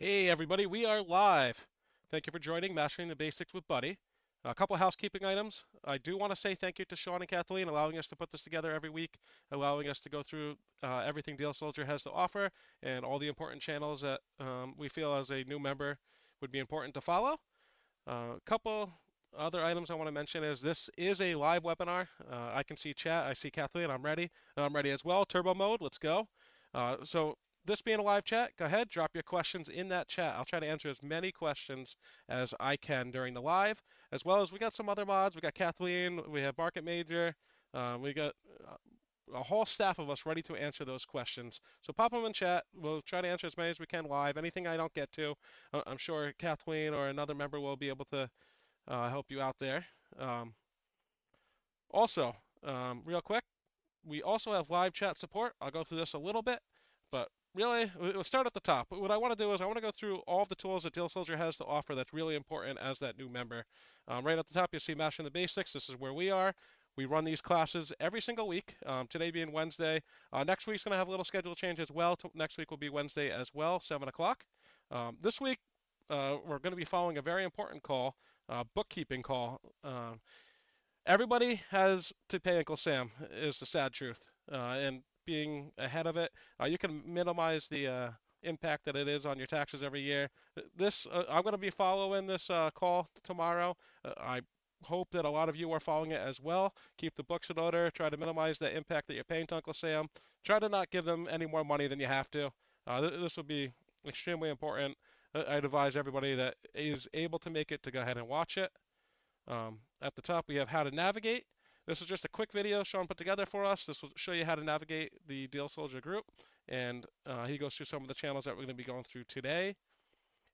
Hey everybody, we are live. Thank you for joining Mastering the Basics with Buddy. A couple housekeeping items. I do want to say thank you to Sean and Kathleen allowing us to put this together every week, allowing us to go through everything Deal Soldier has to offer and all the important channels that we feel as a new member would be important to follow. A couple other items I want to mention is this is a live webinar. I can see chat. I see Kathleen. I'm ready. I'm ready as well. Turbo mode. Let's go. So this being a live chat, go ahead, drop your questions in that chat. I'll try to answer as many questions as I can during the live, as well as we got some other mods. We got Kathleen. We have Market Major. We got a whole staff of us ready to answer those questions. So pop them in chat. We'll try to answer as many as we can live. Anything I don't get to, I'm sure Kathleen or another member will be able to help you out there. Um, also, real quick, we also have live chat support. I'll go through this a little bit, but really, we'll start at the top. But what I want to do is I want to go through all of the tools that Deal Soldier has to offer that's really important as that new member. Right at the top, you'll see Mastering the Basics. This is where we are. We run these classes every single week, today being Wednesday. Next week's going to have a little schedule change as well. Next week will be Wednesday as well, 7 o'clock. This week, we're going to be following a very important call, bookkeeping call. Everybody has to pay Uncle Sam, is the sad truth. And being ahead of it, you can minimize the impact that it is on your taxes every year. I'm going to be following this call tomorrow. I hope that a lot of you are following it as well. Keep the books in order. Try to minimize the impact that you're paying to Uncle Sam. Try to not give them any more money than you have to. This will be extremely important. I'd advise everybody that is able to make it to go ahead and watch it. At the top, we have how to navigate. This is just a quick video Sean put together for us. This will show you how to navigate the Deal Soldier group, and he goes through some of the channels that we're going to be going through today.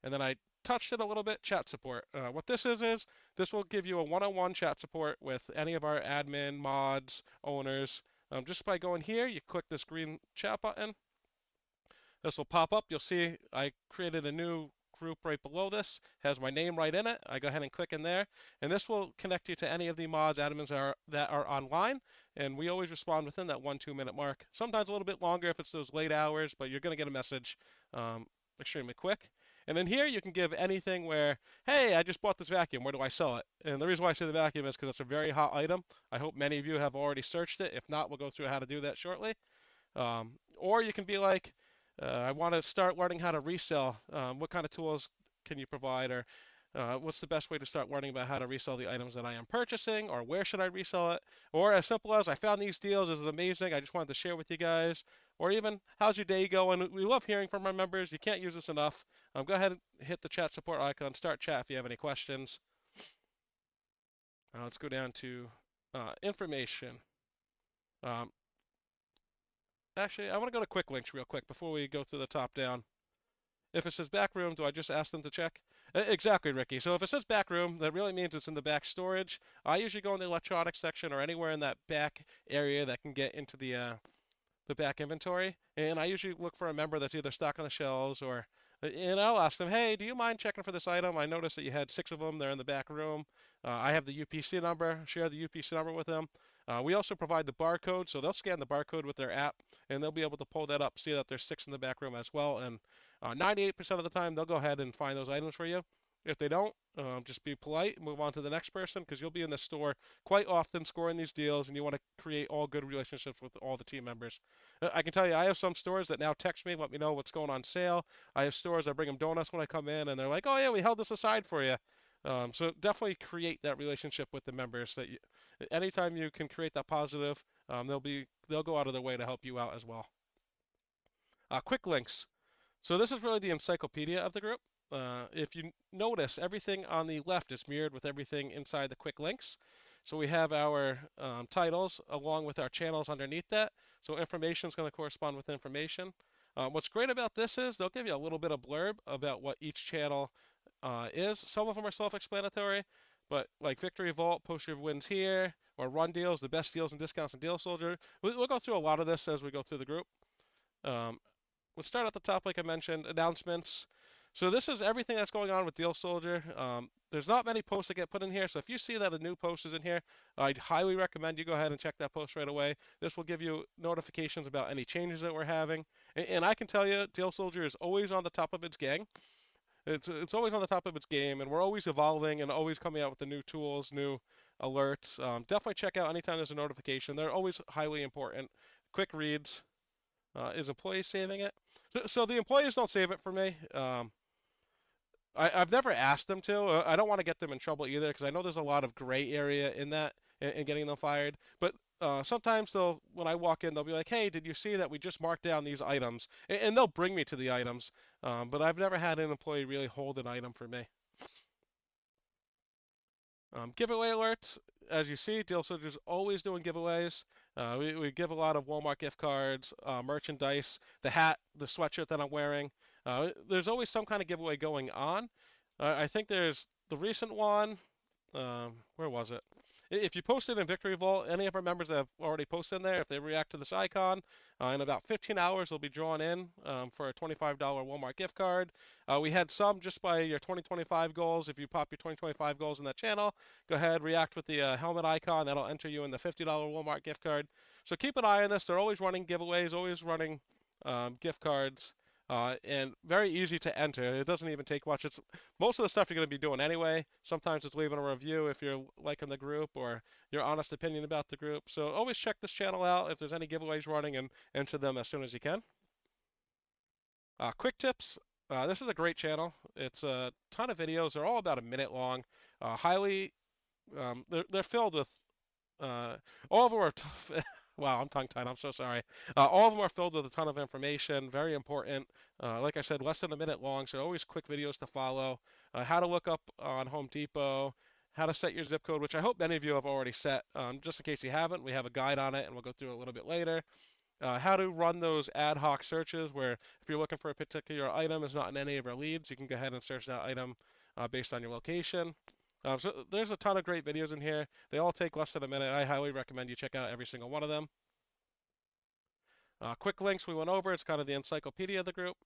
And then I touched it a little bit, chat support. What this is this will give you a one-on-one chat support with any of our admin, mods, owners. Just by going here, you click this green chat button. This will pop up. You'll see I created a new group right below this. Has my name right in it. I go ahead and click in there, and this will connect you to any of the mods, admins that are online. And we always respond within that 1-2 minute mark. Sometimes a little bit longer if it's those late hours, but you're going to get a message extremely quick. And then here you can give anything where, hey, I just bought this vacuum. Where do I sell it? And the reason why I say the vacuum is because it's a very hot item. I hope many of you have already searched it. If not, we'll go through how to do that shortly. Or you can be like, I want to start learning how to resell. What kind of tools can you provide? Or what's the best way to start learning about how to resell the items that I am purchasing? Or where should I resell it? Or as simple as I found these deals. This is amazing. I just wanted to share with you guys. Or even, how's your day going? We love hearing from our members. You can't use this enough. Go ahead and hit the chat support icon. Start chat if you have any questions. Let's go down to information. Um, Actually, I want to go to quick links real quick before we go through the top down. If it says back room, do I just ask them to check? Exactly, Ricky. So if it says back room, that really means it's in the back storage. I usually go in the electronics section or anywhere in that back area that can get into the back inventory. And I usually look for a member that's either stock on the shelves or, and I'll ask them, hey, do you mind checking for this item? I noticed that you had 6 of them. They're in the back room. I have the UPC number, share the UPC number with them. We also provide the barcode, so they'll scan the barcode with their app, and they'll be able to pull that up, see that there's 6 in the back room as well. And 98% of the time, they'll go ahead and find those items for you. If they don't, just be polite and move on to the next person because you'll be in the store quite often scoring these deals, and you want to create all good relationships with all the team members. I can tell you, I have some stores that now text me, let me know what's going on sale. I have stores that bring them donuts when I come in, and they're like, "Oh yeah, we held this aside for you." So definitely create that relationship with the members. Anytime you can create that positive, they'll go out of their way to help you out as well. Quick links. So this is really the encyclopedia of the group. If you notice, everything on the left is mirrored with everything inside the quick links. So we have our titles along with our channels underneath that. So information is going to correspond with information. What's great about this is they'll give you a little bit of blurb about what each channel is. Some of them are self-explanatory, but like Victory Vault, post your wins here, or run deals, the best deals and discounts in Deal Soldier. We'll go through a lot of this as we go through the group. Um, we'll start at the top, like I mentioned, announcements. So this is everything that's going on with Deal Soldier. There's not many posts that get put in here, so if you see that a new post is in here, I'd highly recommend you go ahead and check that post right away. This will give you notifications about any changes that we're having. And I can tell you, Deal Soldier is always on the top of its game. It's always on the top of its game, and we're always evolving and always coming out with the new tools, new alerts. Definitely check out anytime there's a notification. They're always highly important. Quick reads. Is employees saving it? So the employees don't save it for me. I've never asked them to. I don't want to get them in trouble either because I know there's a lot of gray area in that in getting them fired. But sometimes they'll, when I walk in, they'll be like, "Hey, did you see that we just marked down these items?" And they'll bring me to the items. But I've never had an employee really hold an item for me. Giveaway alerts, as you see, Deal Soldier is always doing giveaways. We give a lot of Walmart gift cards, merchandise, the hat, the sweatshirt that I'm wearing. There's always some kind of giveaway going on. I think there's the recent one. Where was it? If you post it in Victory Vault, any of our members that have already posted in there, if they react to this icon, in about 15 hours they'll be drawn in for a $25 Walmart gift card. We had some just by your 2025 goals. If you pop your 2025 goals in that channel, go ahead, react with the helmet icon. That'll enter you in the $50 Walmart gift card. So keep an eye on this. They're always running giveaways, always running gift cards. And very easy to enter. It doesn't even take much. It's most of the stuff you're going to be doing anyway. Sometimes it's leaving a review if you're liking the group or your honest opinion about the group. So always check this channel out if there's any giveaways running and enter them as soon as you can. Quick tips. This is a great channel. It's a ton of videos. They're all about a minute long. Highly, they're filled with all of them are tough. Wow, I'm tongue tied. I'm so sorry. All of them are filled with a ton of information, very important. Like I said, less than a minute long, so always quick videos to follow. How to look up on Home Depot, how to set your zip code, which I hope many of you have already set. Just in case you haven't, we have a guide on it, and we'll go through it a little bit later. How to run those ad hoc searches where if you're looking for a particular item is not in any of our leads, you can go ahead and search that item based on your location. So there's a ton of great videos in here. They all take less than a minute. I highly recommend you check out every single one of them. Quick links we went over. It's kind of the encyclopedia of the group.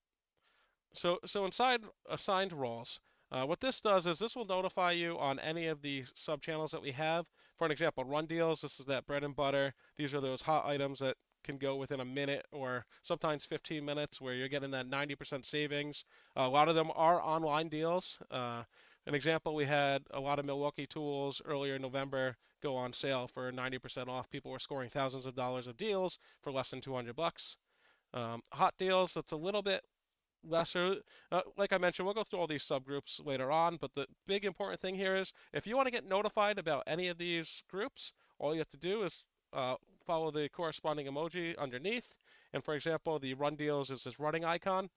So inside assigned roles, what this does is this will notify you on any of the sub channels that we have. For an example, run deals. This is that bread and butter. These are those hot items that can go within a minute or sometimes 15 minutes where you're getting that 90% savings. A lot of them are online deals. An example, we had a lot of Milwaukee tools earlier in November go on sale for 90% off. People were scoring thousands of dollars of deals for less than 200 bucks. Hot deals, that's a little bit lesser. Like I mentioned, we'll go through all these subgroups later on, but the big important thing here is if you want to get notified about any of these groups, all you have to do is follow the corresponding emoji underneath. And for example, the run deals is this running icon.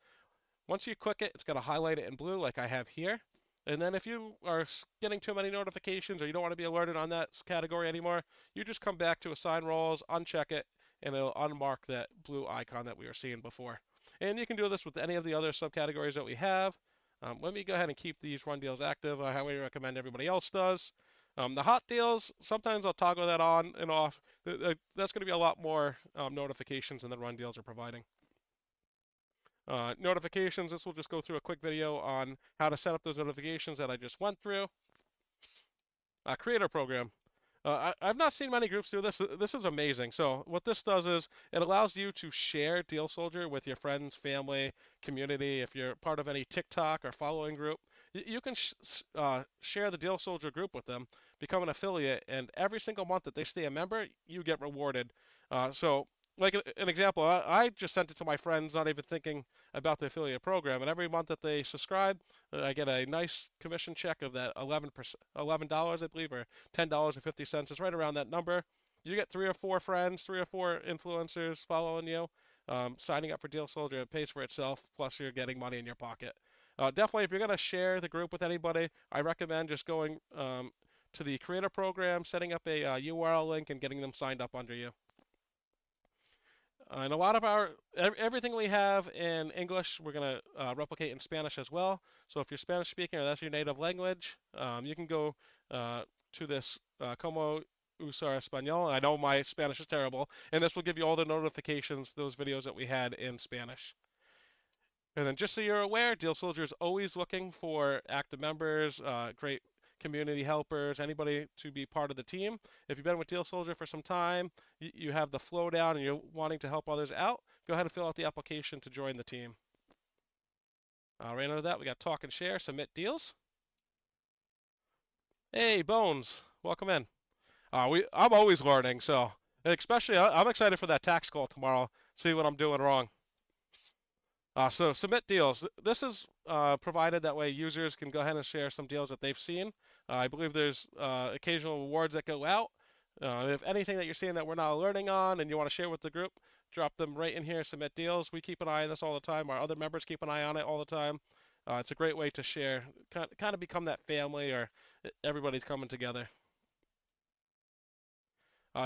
Once you click it, it's going to highlight it in blue like I have here. And then if you are getting too many notifications or you don't want to be alerted on that category anymore, you just come back to assign roles, uncheck it, and it'll unmark that blue icon that we were seeing before. And you can do this with any of the other subcategories that we have. Let me go ahead and keep these run deals active. I highly recommend everybody else does. The hot deals, sometimes I'll toggle that on and off. That's going to be a lot more notifications than the run deals are providing. Notifications, this will just go through a quick video on how to set up those notifications that I just went through. Creator program. I've not seen many groups do this. This is amazing. So what this does is it allows you to share Deal Soldier with your friends, family, community. If you're part of any TikTok or following group, you can share the Deal Soldier group with them, become an affiliate, and every single month that they stay a member, you get rewarded. So like an example, I just sent it to my friends, not even thinking about the affiliate program. And every month that they subscribe, I get a nice commission check of that 11%, $11, I believe, or $10.50. It's right around that number. You get 3 or 4 friends, 3 or 4 influencers following you, signing up for Deal Soldier. It pays for itself, plus you're getting money in your pocket. Definitely, if you're going to share the group with anybody, I recommend just going to the creator program, setting up a URL link, and getting them signed up under you. And a lot of everything we have in English, we're going to replicate in Spanish as well. So if you're Spanish speaking or that's your native language, you can go to this Como usar español. I know my Spanish is terrible, and this will give you all the notifications, those videos that we had in Spanish. And then just so you're aware, Deal Soldier is always looking for active members, great community helpers, anybody to be part of the team. If you've been with Deal Soldier for some time, you have the flow down and you're wanting to help others out, go ahead and fill out the application to join the team. Right under that, we got talk and share, submit deals. Hey, Bones, welcome in. I'm always learning, so especially I'm excited for that tax call tomorrow. See what I'm doing wrong. So submit deals. This is provided that way users can go ahead and share some deals that they've seen. I believe there's occasional rewards that go out. If anything that you're seeing that we're not learning on and you want to share with the group, drop them right in here, submit deals. We keep an eye on this all the time. Our other members keep an eye on it all the time. It's a great way to share, kind of become that family or everybody's coming together.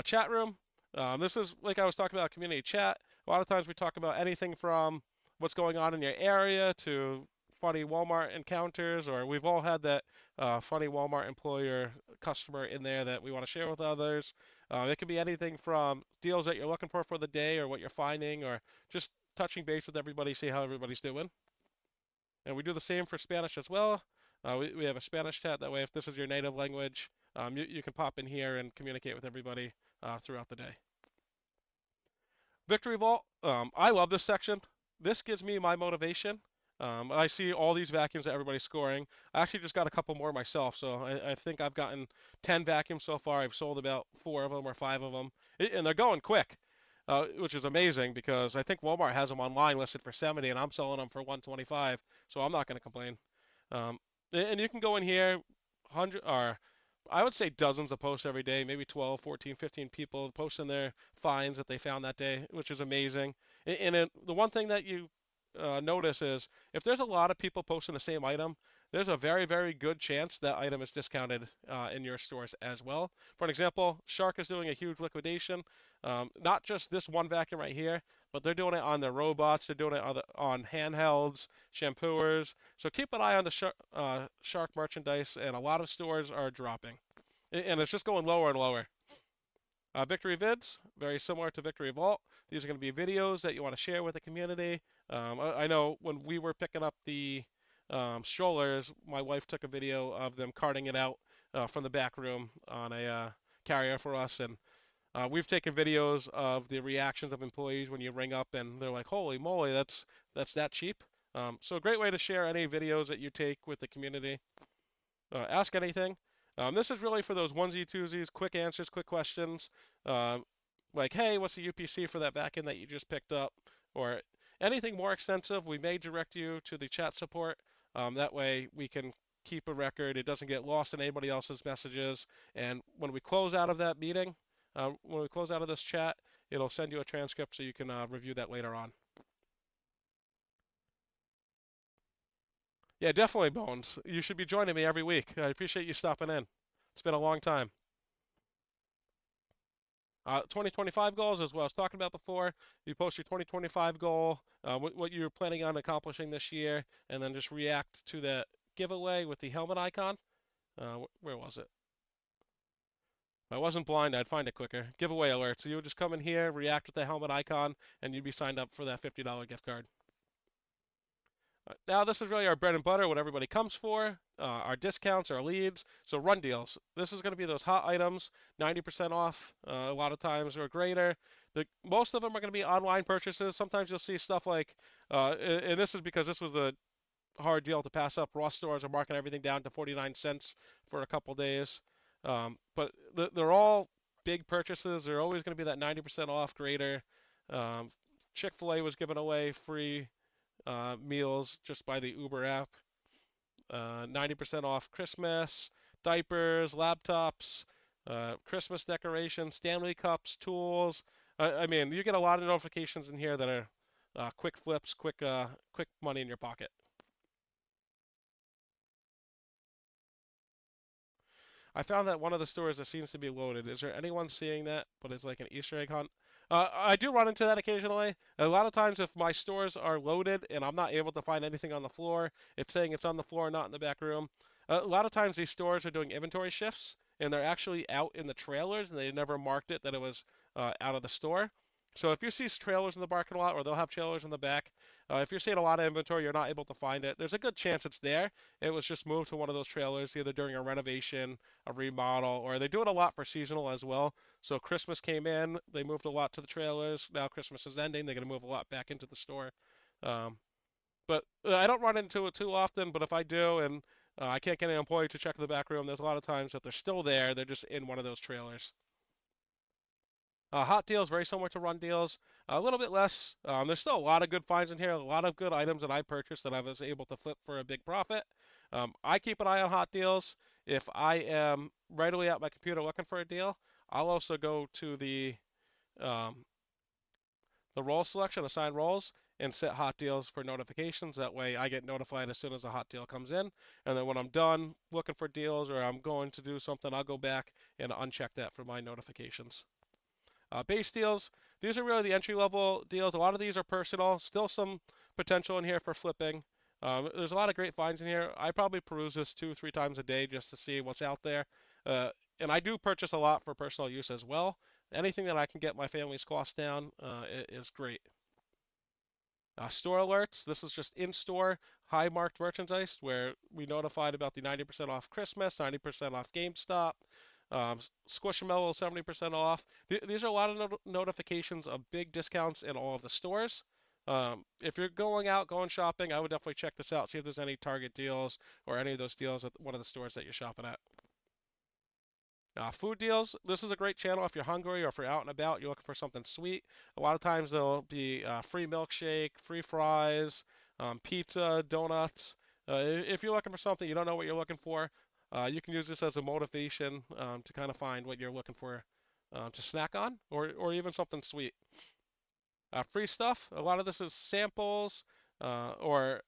Chat room. This is like I was talking about community chat. A lot of times we talk about anything from what's going on in your area to funny Walmart encounters, or we've all had that funny Walmart employee or customer in there that we want to share with others. It could be anything from deals that you're looking for the day or what you're finding, or just touching base with everybody, see how everybody's doing. And we do the same for Spanish as well. We have a Spanish chat. That way, if this is your native language, you can pop in here and communicate with everybody throughout the day. Victory Vault. I love this section. This gives me my motivation. I see all these vacuums that everybody's scoring. I actually just got a couple more myself, so I think I've gotten 10 vacuums so far. I've sold about 4 of them or 5 of them, and they're going quick, which is amazing because I think Walmart has them online listed for 70, and I'm selling them for 125, so I'm not going to complain. And you can go in here, 100 or I would say dozens of posts every day, maybe 12, 14, 15 people posting their finds that they found that day, which is amazing. And the one thing that you notice is if there's a lot of people posting the same item, there's a very, very good chance that item is discounted in your stores as well. For an example, Shark is doing a huge liquidation. Not just this one vacuum right here, but they're doing it on their robots. They're doing it on handhelds, shampooers. So keep an eye on the Shark merchandise, and a lot of stores are dropping. And it's just going lower and lower. Victory Vids, very similar to Victory Vault. These are going to be videos that you want to share with the community. I know when we were picking up the strollers, my wife took a video of them carting it out from the back room on a carrier for us, and we've taken videos of the reactions of employees when you ring up and they're like, "Holy moly, that's that cheap." So a great way to share any videos that you take with the community. Ask anything. This is really for those onesie twosies, quick answers, quick questions. Like, hey, what's the UPC for that vacuum that you just picked up? Or anything more extensive, we may direct you to the chat support. That way we can keep a record. It doesn't get lost in anybody else's messages. And when we close out of that meeting, when we close out of this chat, it'll send you a transcript so you can review that later on. Yeah, definitely, Bones. You should be joining me every week. I appreciate you stopping in. It's been a long time. 2025 goals, as well as talking about before. You post your 2025 goal, what you're planning on accomplishing this year, and then just react to that giveaway with the helmet icon. Where was it? If I wasn't blind, I'd find it quicker. Giveaway alert. So you would just come in here, react with the helmet icon, and you'd be signed up for that $50 gift card. Now this is really our bread and butter, what everybody comes for, our discounts, our leads. So run deals. This is going to be those hot items, 90% off a lot of times or greater. Most of them are going to be online purchases. Sometimes you'll see stuff like, and this is because this was a hard deal to pass up. Ross stores are marking everything down to 49 cents for a couple days. But they're all big purchases. They're always going to be that 90% off greater. Chick-fil-A was giving away free meals just by the Uber app. 90% off Christmas, diapers, laptops, Christmas decorations, Stanley cups, tools. I mean, you get a lot of notifications in here that are quick flips, quick money in your pocket. I found that one of the stores that seems to be loaded. Is there anyone seeing that? But it's like an Easter egg hunt. I do run into that occasionally. A lot of times, if my stores are loaded and I'm not able to find anything on the floor, it's saying it's on the floor, not in the back room. A lot of times, these stores are doing inventory shifts and they're actually out in the trailers and they never marked it that it was out of the store. So if you see trailers in the parking lot or they'll have trailers in the back, If you're seeing a lot of inventory, you're not able to find it. There's a good chance it's there. It was just moved to one of those trailers either during a renovation, a remodel, or they do it a lot for seasonal as well. So Christmas came in, they moved a lot to the trailers. Now Christmas is ending, they're going to move a lot back into the store. Um, but I don't run into it too often. But if I do, and I can't get an employee to check the back room, there's a lot of times that they're still there. They're just in one of those trailers. Hot deals, very similar to run deals, a little bit less. There's still a lot of good finds in here, a lot of good items that I purchased that I was able to flip for a big profit. I keep an eye on hot deals. If I am readily at my computer looking for a deal, I'll also go to um, the roll selection, assign rolls, and set hot deals for notifications. That way I get notified as soon as a hot deal comes in. And then when I'm done looking for deals or I'm going to do something, I'll go back and uncheck that for my notifications. Base deals, these are really the entry level deals. A lot of these are personal, still some potential in here for flipping. There's a lot of great finds in here. I probably peruse this 2, 3 times a day just to see what's out there. Uh, and I do purchase a lot for personal use as well. Anything that I can get my family's costs down is great. Store alerts, this is just in-store high marked merchandise where we notified about the 90% off Christmas, 90% off GameStop, Squishmallow 70% off. These are a lot of notifications of big discounts in all of the stores. If you're going out, going shopping, I would definitely check this out, see if there's any Target deals or any of those deals at one of the stores that you're shopping at. Food deals. This is a great channel if you're hungry or if you're out and about, you're looking for something sweet. A lot of times there'll be free milkshake, free fries, pizza, donuts. If you're looking for something you don't know what you're looking for, you can use this as a motivation to kind of find what you're looking for to snack on, or even something sweet. Free stuff. A lot of this is samples, or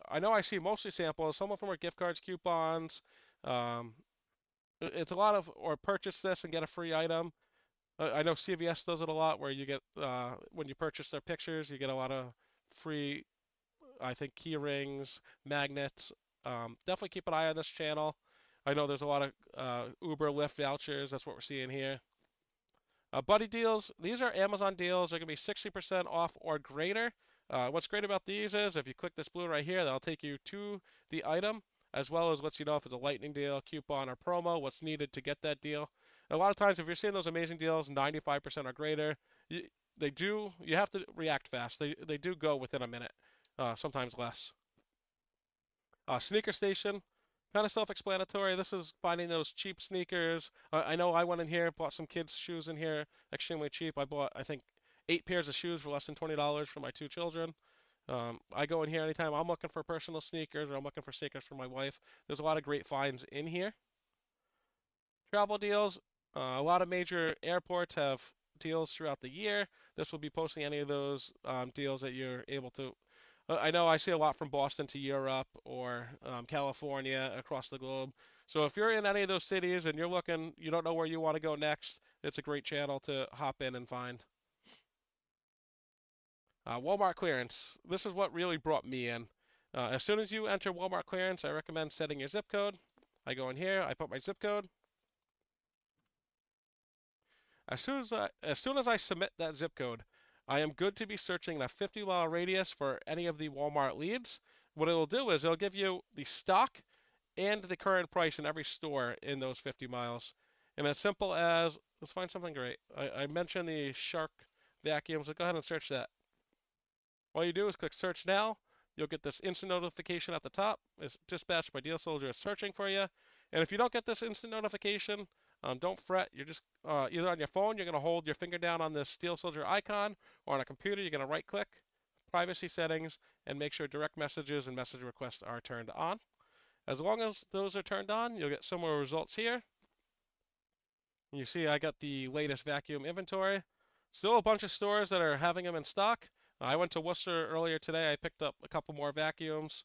I know I see mostly samples. Some of them are gift cards, coupons. Um, it's a lot of or purchase this and get a free item. I know CVS does it a lot where you get when you purchase their pictures, you get a lot of free, I think, key rings, magnets. Definitely keep an eye on this channel. I know there's a lot of Uber, Lyft vouchers. That's what we're seeing here. Buddy deals. These are Amazon deals. They're going to be 60% off or greater. What's great about these is if you click this blue right here, that'll take you to the item, as well as lets you know if it's a lightning deal, coupon, or promo, what's needed to get that deal. A lot of times, if you're seeing those amazing deals, 95% or greater, you have to react fast. They do go within a minute, sometimes less. Sneaker station, kind of self-explanatory. This is finding those cheap sneakers. I know I went in here, bought some kids' shoes in here, extremely cheap. I bought, I think, 8 pairs of shoes for less than $20 for my 2 children. I go in here anytime I'm looking for personal sneakers or I'm looking for sneakers for my wife. There's a lot of great finds in here. Travel deals. A lot of major airports have deals throughout the year. This will be posting any of those deals that you're able to. I know I see a lot from Boston to Europe or California across the globe. So if you're in any of those cities and you're looking, you don't know where you want to go next, it's a great channel to hop in and find. Walmart clearance. This is what really brought me in. As soon as you enter Walmart clearance, I recommend setting your zip code. I go in here, I put my zip code. As soon as I submit that zip code, I am good to be searching in a 50-mile radius for any of the Walmart leads. What it'll do is it'll give you the stock and the current price in every store in those 50 miles. And as simple as, let's find something great. I mentioned the Shark vacuum, so go ahead and search that. All you do is click search now. You'll get this instant notification at the top. It's dispatched by Deal Soldier is searching for you. And if you don't get this instant notification, don't fret. You're just either on your phone, you're going to hold your finger down on this Steel Soldier icon, or on a computer, you're going to right click, privacy settings, and make sure direct messages and message requests are turned on. As long as those are turned on, you'll get similar results here. You see I got the latest vacuum inventory. Still a bunch of stores that are having them in stock. I went to Worcester earlier today. I picked up a couple more vacuums.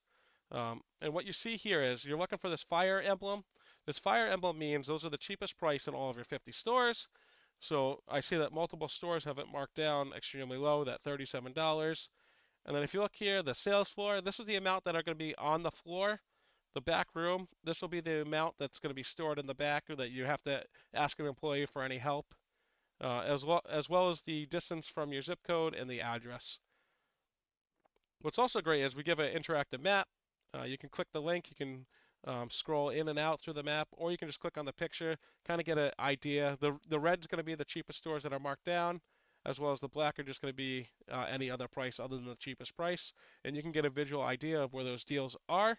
And what you see here is you're looking for this fire emblem. This fire emblem means those are the cheapest price in all of your 50 stores. So I see that multiple stores have it marked down extremely low, that $37. And then if you look here, the sales floor, this is the amount that are going to be on the floor. The back room, this will be the amount that's going to be stored in the back, or that you have to ask an employee for any help, as well as the distance from your zip code and the address. What's also great is we give an interactive map. You can click the link, you can scroll in and out through the map, or you can just click on the picture, kind of get an idea. The red's going to be the cheapest stores that are marked down, as well as the black are just going to be any other price other than the cheapest price, and you can get a visual idea of where those deals are.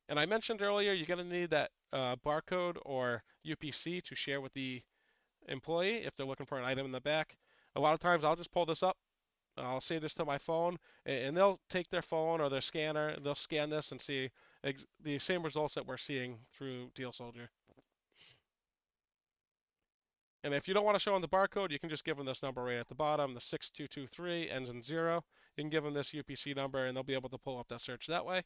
And I mentioned earlier, you're going to need that barcode or UPC to share with the employee if they're looking for an item in the back. A lot of times I'll just pull this up, I'll save this to my phone, and they'll take their phone or their scanner, they'll scan this and see the same results that we're seeing through Deal Soldier. And if you don't want to show them the barcode, you can just give them this number right at the bottom, the 6223 ends in 0. You can give them this UPC number and they'll be able to pull up that search that way.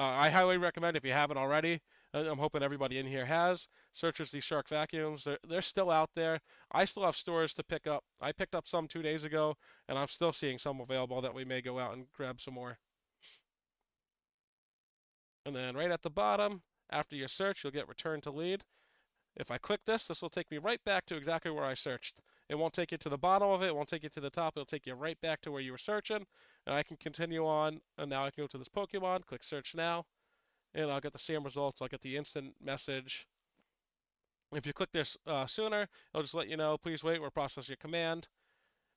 I highly recommend if you haven't already, I'm hoping everybody in here has, searches these Shark vacuums. They're still out there. I still have stores to pick up. I picked up some 2 days ago, and I'm still seeing some available that we may go out and grab some more. And then right at the bottom, after your search, you'll get return to lead. If I click this, this will take me right back to exactly where I searched. It won't take you to the bottom of it, it won't take you to the top, it'll take you right back to where you were searching. And I can continue on, and now I can go to this Pokemon, click search now, and I'll get the same results. I'll get the instant message. If you click this sooner, it'll just let you know, please wait, we'll process your command.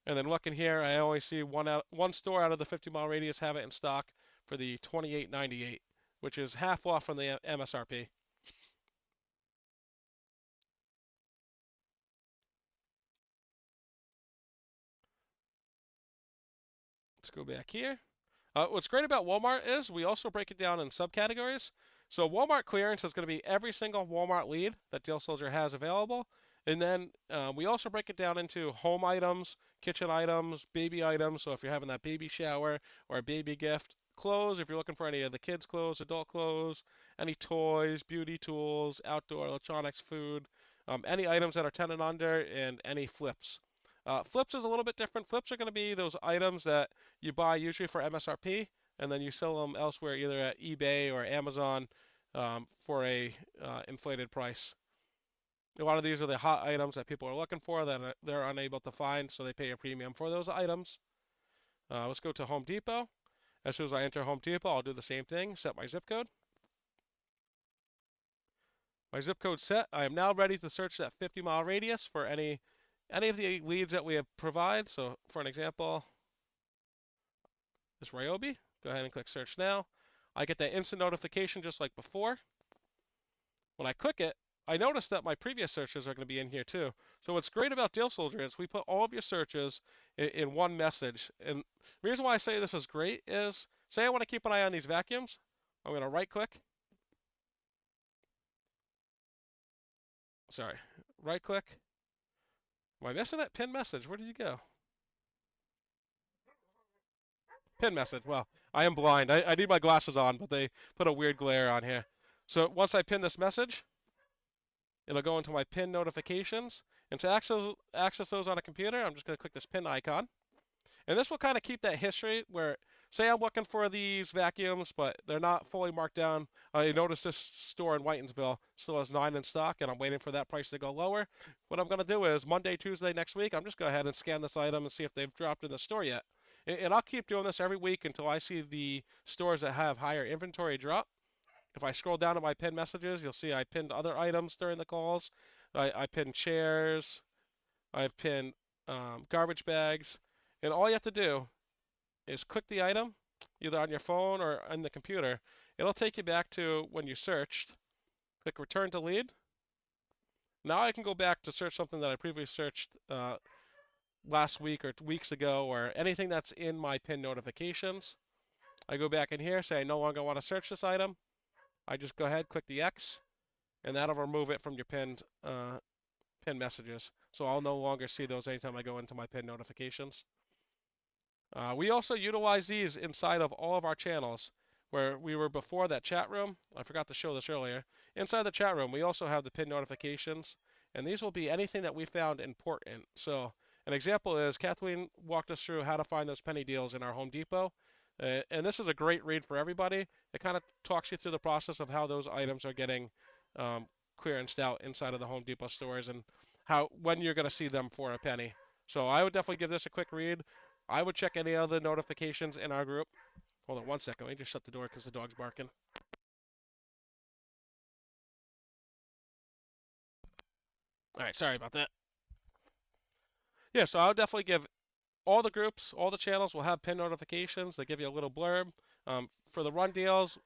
And then looking here, I always see one store out of the 50-mile radius have it in stock for the $28.98, which is half off from the MSRP. Let's go back here. What's great about Walmart is we also break it down in subcategories. So Walmart clearance is going to be every single Walmart lead that Deal Soldier has available. And then we also break it down into home items, kitchen items, baby items. So if you're having that baby shower or a baby gift, clothes, if you're looking for any of the kids' clothes, adult clothes, any toys, beauty tools, outdoor electronics, food, any items that are 10 and under, and any flips. Flips is a little bit different. Flips are going to be those items that you buy usually for MSRP, and then you sell them elsewhere, either at eBay or Amazon, for a inflated price. A lot of these are the hot items that people are looking for that they're unable to find, so they pay a premium for those items. Let's go to Home Depot. As soon as I enter Home Depot, I'll do the same thing, set my zip code. My zip code set. I am now ready to search that 50-mile radius for any of the leads that we have provide. So for an example, this Ryobi. Go ahead and click search now. I get that instant notification just like before. When I click it, I notice that my previous searches are going to be in here too. So what's great about Deal Soldier is we put all of your searches in one message. And the reason why I say this is great is, say I want to keep an eye on these vacuums. I'm going to right click. Sorry, right click. Am I missing it? Pin message. Where did you go? Pin message. Well, I am blind. I need my glasses on, but they put a weird glare on here. So once I pin this message, it'll go into my pin notifications. And to access those on a computer, I'm just going to click this pin icon. And this will kind of keep that history where, say I'm looking for these vacuums, but they're not fully marked down. I notice this store in Whitensville still has 9 in stock, and I'm waiting for that price to go lower. What I'm going to do is Monday, Tuesday next week, I'm just go ahead and scan this item and see if they've dropped in the store yet. And I'll keep doing this every week until I see the stores that have higher inventory drop. If I scroll down to my pinned messages, you'll see I pinned other items during the calls. I pinned chairs. I've pinned garbage bags. And all you have to do is click the item, either on your phone or on the computer. It'll take you back to when you searched. Click return to lead. Now I can go back to search something that I previously searched last week or weeks ago, or anything that's in my pin notifications. I go back in here, say I no longer want to search this item. I just go ahead, click the X, and that'll remove it from your pinned messages. So I'll no longer see those anytime I go into my pin notifications. We also utilize these inside of all of our channels. Where we were before that chat room, I forgot to show this earlier. Inside the chat room, we also have the pin notifications, and these will be anything that we found important. So an example is Kathleen walked us through how to find those penny deals in our Home Depot. And this is a great read for everybody. It kind of talks you through the process of how those items are getting clearanced out inside of the Home Depot stores and when you're going to see them for a penny. So I would definitely give this a quick read. I would check any other notifications in our group. Hold on 1 second. Let me just shut the door because the dog's barking. All right, sorry about that. Yeah, so I would definitely give all the groups, all the channels will have pin notifications. They give you a little blurb. For the run deals,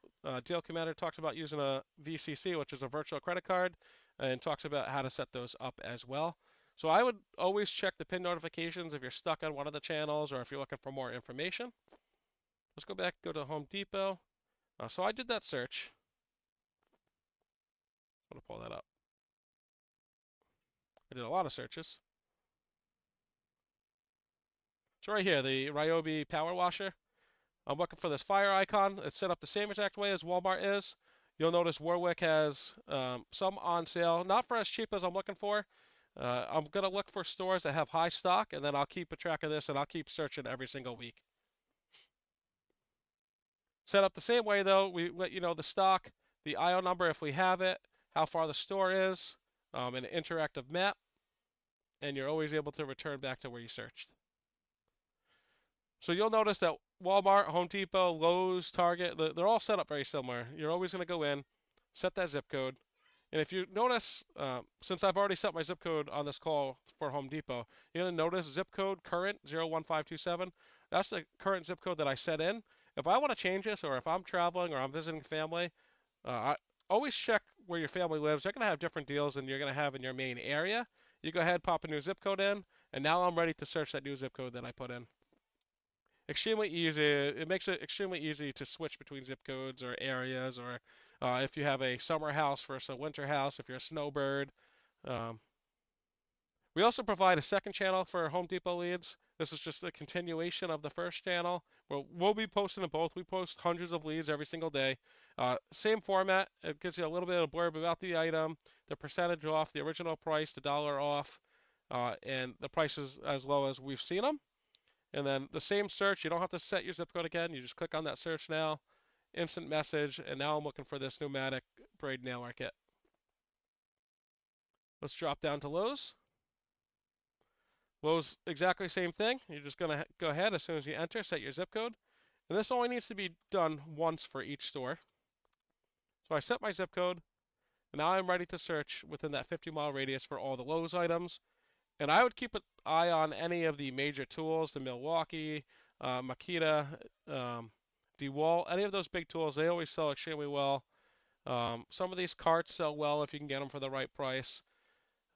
Deal Commander talks about using a VCC, which is a virtual credit card, and talks about how to set those up as well. So I would always check the pin notifications if you're stuck on one of the channels or if you're looking for more information. Let's go back, go to Home Depot. So I did that search. I'm going to pull that up. I did a lot of searches. So right here, the Ryobi power washer. I'm looking for this fire icon. It's set up the same exact way as Walmart is. You'll notice Warwick has some on sale, not for as cheap as I'm looking for. I'm going to look for stores that have high stock, and then I'll keep a track of this, and I'll keep searching every single week. Set up the same way, though. We let you know the stock, the IO number if we have it, how far the store is, an interactive map, and you're always able to return back to where you searched. So you'll notice that Walmart, Home Depot, Lowe's, Target, they're all set up very similar. You're always going to go in, set that zip code. And if you notice, since I've already set my zip code on this call for Home Depot, you're going to notice zip code current 01527. That's the current zip code that I set in. If I want to change this, or if I'm traveling or I'm visiting family, I always check where your family lives. They're going to have different deals than you're going to have in your main area. You go ahead, pop a new zip code in, and now I'm ready to search that new zip code that I put in. Extremely easy. It makes it extremely easy to switch between zip codes or areas, or if you have a summer house versus a winter house, if you're a snowbird. Um, we also provide a second channel for Home Depot leads. This is just a continuation of the first channel. We'll be posting them both. We post hundreds of leads every single day. Same format. It gives you a little bit of blurb about the item, the percentage off, the original price, the dollar off, and the prices as low as we've seen them. And then the same search, you don't have to set your zip code again. You just click on that search now, instant message, and now I'm looking for this pneumatic braid nail art kit. Let's drop down to Lowe's. Lowe's, exactly same thing. You're just going to go ahead as soon as you enter, set your zip code. And this only needs to be done once for each store. So I set my zip code, and now I'm ready to search within that 50-mile radius for all the Lowe's items. And I would keep an eye on any of the major tools, the Milwaukee, Makita, DeWalt, any of those big tools. They always sell extremely well. Some of these carts sell well if you can get them for the right price.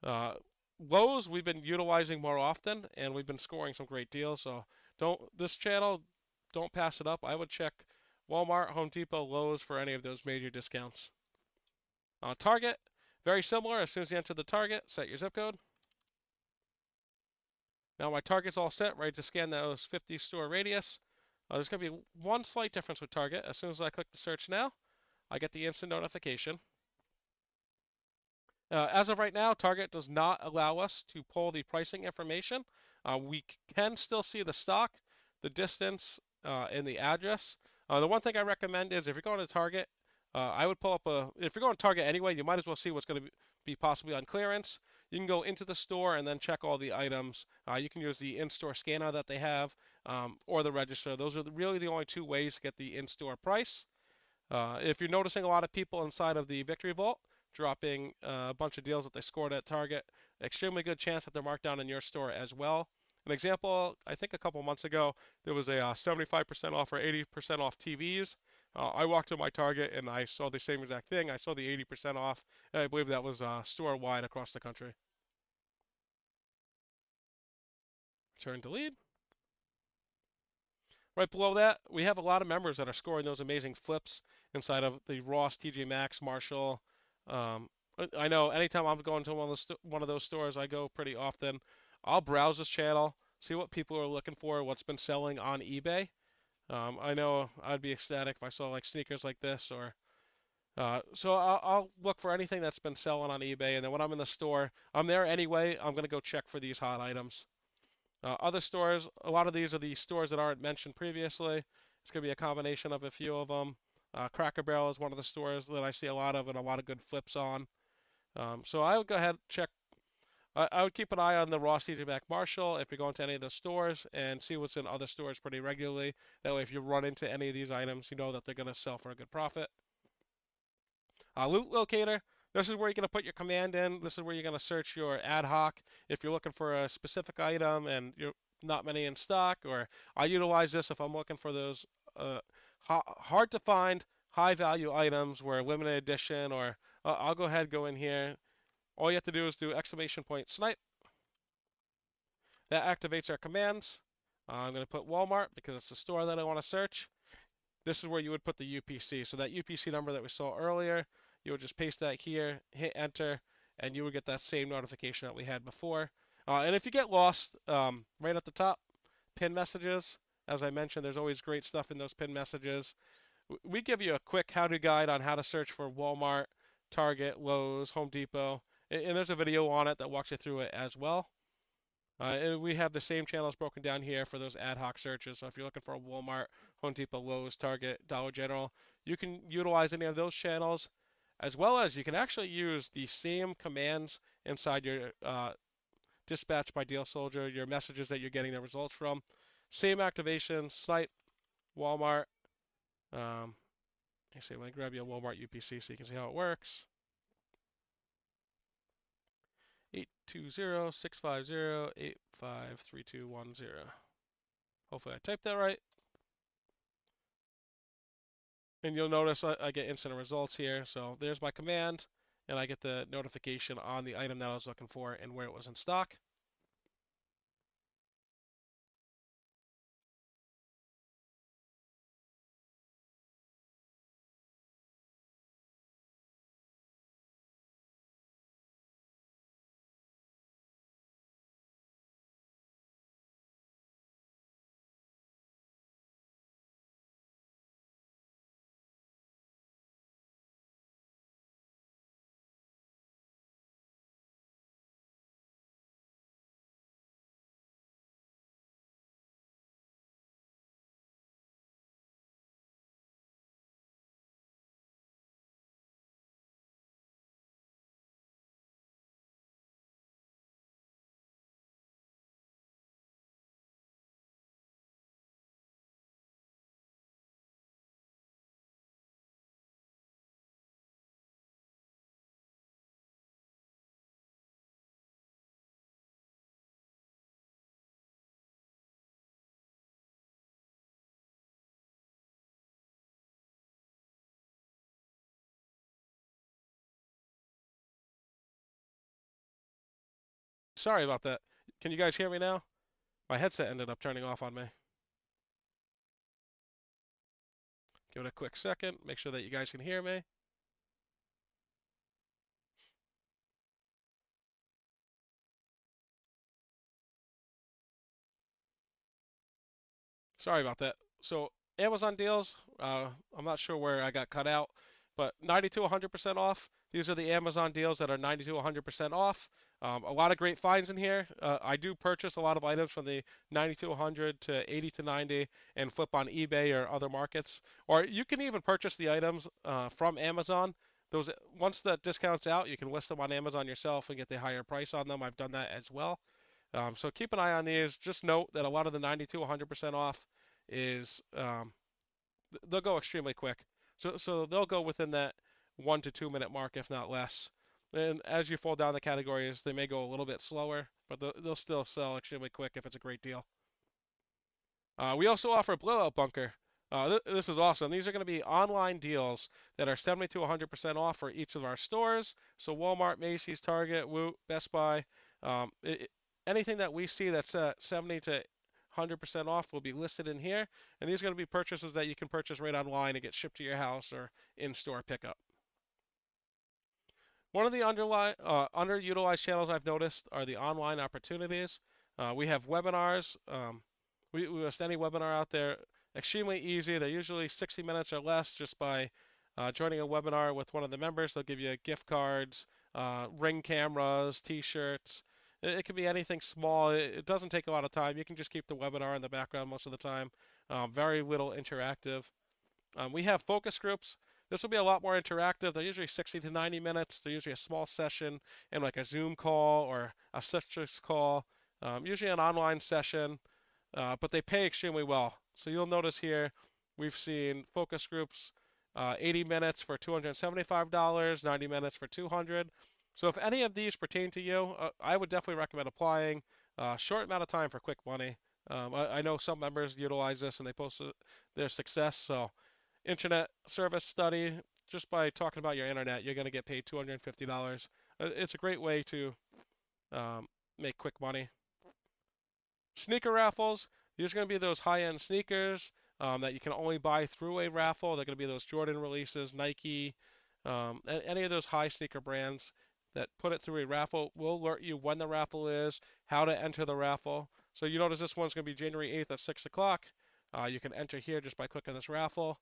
Lowe's we've been utilizing more often, and we've been scoring some great deals. So this channel, don't pass it up. I would check Walmart, Home Depot, Lowe's for any of those major discounts. Target, very similar. As soon as you enter the Target, set your zip code. Now my Target's all set, ready to scan those 50 store radius. There's going to be one slight difference with Target. As soon as I click the search now, I get the instant notification. As of right now, Target does not allow us to pull the pricing information. We can still see the stock, the distance, and the address. The one thing I recommend is if you're going to Target, I would pull up if you're going to Target anyway, you might as well see what's going to be possibly on clearance. You can go into the store and then check all the items. You can use the in-store scanner that they have or the register. Those are really the only two ways to get the in-store price. If you're noticing a lot of people inside of the Victory Vault dropping a bunch of deals that they scored at Target, extremely good chance that they're marked down in your store as well. An example, I think a couple months ago, there was a 75% off or 80% off TVs. I walked to my Target and I saw the same exact thing. I saw the 80% off, and I believe that was store-wide across the country. Return to lead. Right below that, we have a lot of members that are scoring those amazing flips inside of the Ross, TJ Maxx, Marshall. I know anytime I'm going to one of those stores, I go pretty often. I'll browse this channel, see what people are looking for, what's been selling on eBay. I know I'd be ecstatic if I saw like sneakers like this, or so I'll look for anything that's been selling on eBay, and then when I'm in the store, I'm there anyway. I'm gonna go check for these hot items. Other stores, a lot of these are the stores that aren't mentioned previously. It's going to be a combination of a few of them. Cracker Barrel is one of the stores that I see a lot of and a lot of good flips on. So I would go ahead and check I would keep an eye on the Ross TJ Maxx Marshall if you're going to any of the stores and see what's in other stores pretty regularly. That way, if you run into any of these items, you know that they're going to sell for a good profit. Loot locator. This is where you're going to put your command in. This is where you're going to search your ad hoc if you're looking for a specific item and you're not many in stock. Or I utilize this if I'm looking for those hard to find, high value items where limited edition. Or I'll go ahead and go in here. All you have to do is do exclamation point snipe. That activates our commands. I'm going to put Walmart because it's the store that I want to search. This is where you would put the UPC. So that UPC number that we saw earlier, you would just paste that here, hit enter, and you would get that same notification that we had before. And if you get lost, right at the top, pin messages. As I mentioned, there's always great stuff in those pin messages. We give you a quick how-to guide on how to search for Walmart, Target, Lowe's, Home Depot, and there's a video on it that walks you through it as well. And we have the same channels broken down here for those ad hoc searches. So if you're looking for a Walmart, Home Depot, Lowe's, Target, Dollar General, you can utilize any of those channels, as well as you can actually use the same commands inside your dispatch by Deal Soldier, your messages that you're getting the results from. Same activation, snipe, Walmart. Let me grab you a Walmart UPC so you can see how it works. 820-650-853210. Hopefully I typed that right. And you'll notice I get instant results here. So there's my command, and I get the notification on the item that I was looking for and where it was in stock. Sorry about that. Can you guys hear me now? My headset ended up turning off on me. Give it a quick second, make sure that you guys can hear me. Sorry about that. So Amazon deals, I'm not sure where I got cut out, but 90 to 100% off. These are the Amazon deals that are 90 to 100% off. A lot of great finds in here. I do purchase a lot of items from the 90 to 100 to 80 to 90 and flip on eBay or other markets. Or you can even purchase the items from Amazon. Those once the discount's out, you can list them on Amazon yourself and get the higher price on them. I've done that as well. So keep an eye on these. Just note that a lot of the 90 to 100% off is they'll go extremely quick. So they'll go within that 1 to 2 minute mark, if not less. And as you fall down the categories, they may go a little bit slower, but they'll still sell extremely quick if it's a great deal. We also offer Blowout Bunker. This is awesome. These are going to be online deals that are 70 to 100% off for each of our stores. So Walmart, Macy's, Target, Woot, Best Buy. Anything that we see that's 70 to 100% off will be listed in here. And these are going to be purchases that you can purchase right online and get shipped to your house or in-store pickup. One of the underutilized channels I've noticed are the online opportunities. We have webinars. We list any webinar out there. Extremely easy. They're usually 60 minutes or less just by joining a webinar with one of the members. They'll give you gift cards, Ring cameras, t-shirts. It can be anything small. It doesn't take a lot of time. You can just keep the webinar in the background most of the time. Very little interactive. We have focus groups. This will be a lot more interactive. They're usually 60 to 90 minutes. They're usually a small session and like a Zoom call or a Citrix call, usually an online session, but they pay extremely well. So you'll notice here we've seen focus groups 80 minutes for $275, 90 minutes for 200. So if any of these pertain to you, I would definitely recommend applying. Short amount of time for quick money. I know some members utilize this and they post their success. So internet service study, just by talking about your internet, you're going to get paid $250. It's a great way to um, make quick money. Sneaker raffles, these are going to be those high-end sneakers that you can only buy through a raffle. They're going to be those Jordan releases, Nike, any of those high sneaker brands that put it through a raffle will alert you when the raffle is, how to enter the raffle. So you notice this one's going to be January 8th at 6 o'clock. You can enter here just by clicking this raffle.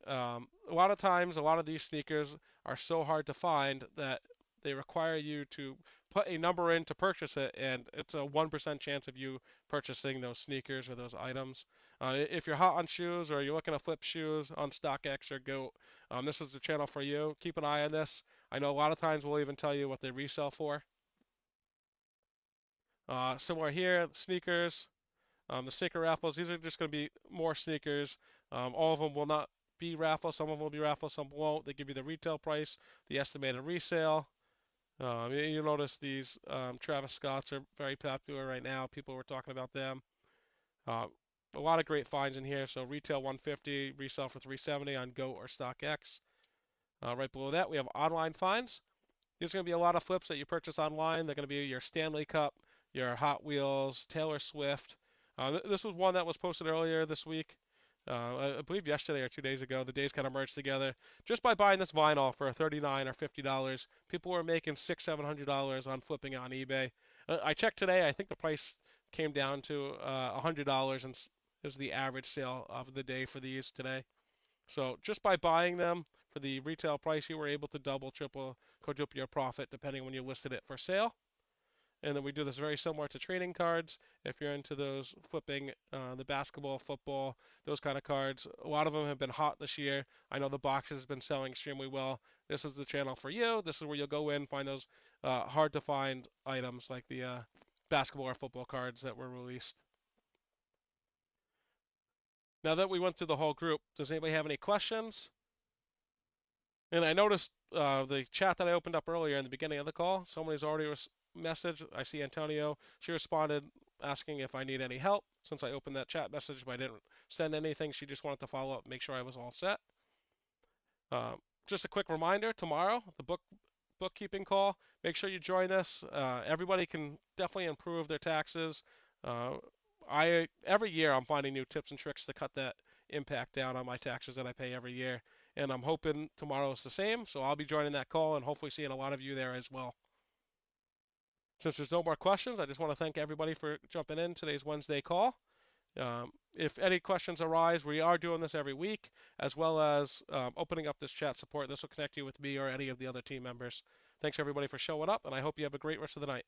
A lot of times, a lot of these sneakers are so hard to find that they require you to put a number in to purchase it, and it's a 1% chance of you purchasing those sneakers or those items. If you're hot on shoes or you're looking to flip shoes on StockX or GOAT, this is the channel for you. Keep an eye on this. I know a lot of times we'll even tell you what they resell for. Similar here, sneakers. The sneaker raffles, these are just going to be more sneakers. All of them will not be raffle. Some of them will be raffle, some won't. They give you the retail price, the estimated resale. You'll notice these Travis Scotts are very popular right now. People were talking about them. Uh, a lot of great finds in here. So retail 150, resale for 370 on GOAT or StockX. Right below that, we have online finds. There's going to be a lot of flips that you purchase online. They're going to be your Stanley Cup, your Hot Wheels, Taylor Swift. This was one that was posted earlier this week. I believe yesterday or 2 days ago. The days kind of merged together. Just by buying this vinyl for $39 or $50, people were making $600-700 on flipping on eBay. I checked today. I think the price came down to $100 and is the average sale of the day for these today. So just by buying them for the retail price, you were able to double, triple, quadruple your profit depending when you listed it for sale. And then we do this very similar to trading cards. If you're into those flipping, the basketball, football, those kind of cards, a lot of them have been hot this year. I know the box has been selling extremely well. This is the channel for you. This is where you'll go in, find those hard to find items like the basketball or football cards that were released. Now that we went through the whole group, does anybody have any questions? And I noticed the chat that I opened up earlier in the beginning of the call, somebody's already messaged. I see Antonio. She responded asking if I need any help since I opened that chat message, but I didn't send anything. She just wanted to follow up, make sure I was all set. Uh, just a quick reminder, tomorrow, the bookkeeping call. Make sure you join this. Everybody can definitely improve their taxes. Every year I'm finding new tips and tricks to cut that impact down on my taxes that I pay every year. And I'm hoping tomorrow is the same. So I'll be joining that call and hopefully seeing a lot of you there as well. Since there's no more questions, I just want to thank everybody for jumping in today's Wednesday call. If any questions arise, we are doing this every week, as well as opening up this chat support. This will connect you with me or any of the other team members. Thanks everybody for showing up, and I hope you have a great rest of the night.